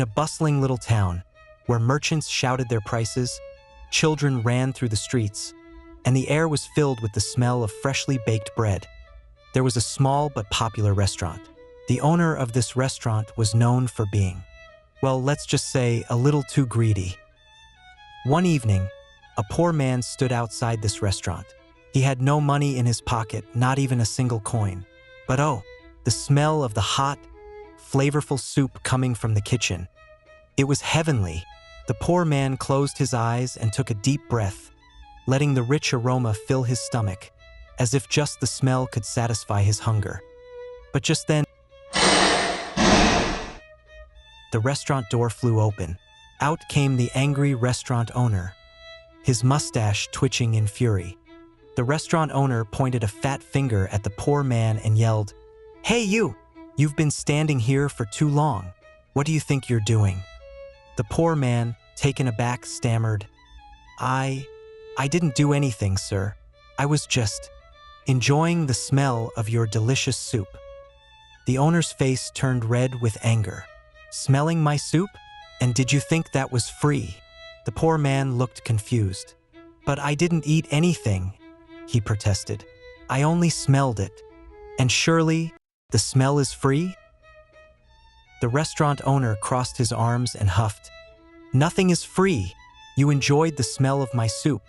In a bustling little town, where merchants shouted their prices, children ran through the streets, and the air was filled with the smell of freshly baked bread, there was a small but popular restaurant. The owner of this restaurant was known for being, well, let's just say, a little too greedy. One evening, a poor man stood outside this restaurant. He had no money in his pocket, not even a single coin. But oh, the smell of the hot, flavorful soup coming from the kitchen. It was heavenly. The poor man closed his eyes and took a deep breath, letting the rich aroma fill his stomach, as if just the smell could satisfy his hunger. But just then, the restaurant door flew open. Out came the angry restaurant owner, his mustache twitching in fury. The restaurant owner pointed a fat finger at the poor man and yelled, "Hey you! You've been standing here for too long. What do you think you're doing?" The poor man, taken aback, stammered, I didn't do anything, sir. I was just enjoying the smell of your delicious soup." The owner's face turned red with anger. "Smelling my soup? And did you think that was free?" The poor man looked confused. "But I didn't eat anything," he protested. "I only smelled it. And surely, the smell is free?" The restaurant owner crossed his arms and huffed, "Nothing is free. You enjoyed the smell of my soup,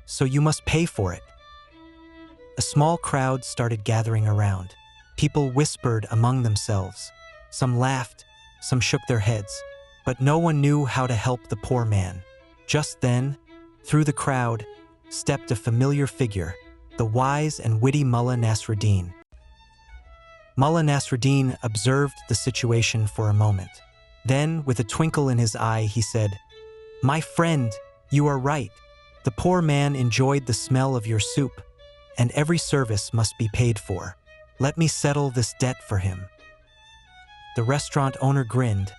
so you must pay for it." A small crowd started gathering around. People whispered among themselves. Some laughed, some shook their heads, but no one knew how to help the poor man. Just then, through the crowd, stepped a familiar figure, the wise and witty Mulla Nasruddin. Mulla Nasruddin observed the situation for a moment. Then, with a twinkle in his eye, he said, "My friend, you are right. The poor man enjoyed the smell of your soup, and every service must be paid for. Let me settle this debt for him." The restaurant owner grinned,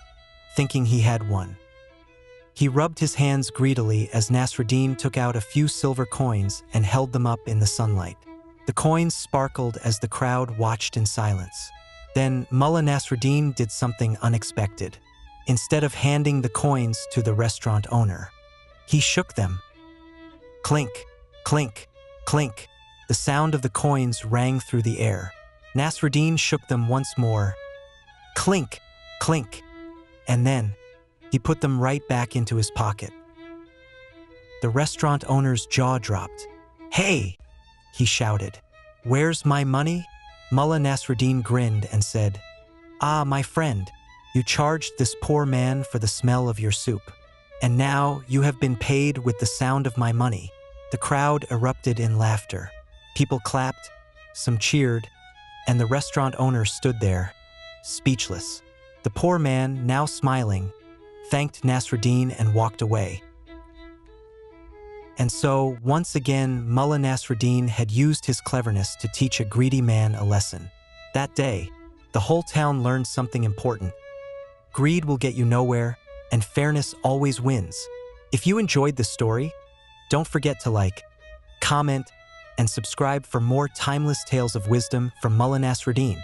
thinking he had won. He rubbed his hands greedily as Nasruddin took out a few silver coins and held them up in the sunlight. The coins sparkled as the crowd watched in silence. Then Mulla Nasruddin did something unexpected. Instead of handing the coins to the restaurant owner, he shook them. Clink, clink, clink. The sound of the coins rang through the air. Nasruddin shook them once more. Clink, clink. And then, he put them right back into his pocket. The restaurant owner's jaw dropped. "Hey!" he shouted. "Where's my money?" Mulla Nasruddin grinned and said, "Ah, my friend, you charged this poor man for the smell of your soup. And now you have been paid with the sound of my money." The crowd erupted in laughter. People clapped, some cheered, and the restaurant owner stood there, speechless. The poor man, now smiling, thanked Nasruddin and walked away. And so, once again, Mulla Nasruddin had used his cleverness to teach a greedy man a lesson. That day, the whole town learned something important. Greed will get you nowhere, and fairness always wins. If you enjoyed this story, don't forget to like, comment, and subscribe for more timeless tales of wisdom from Mulla Nasruddin.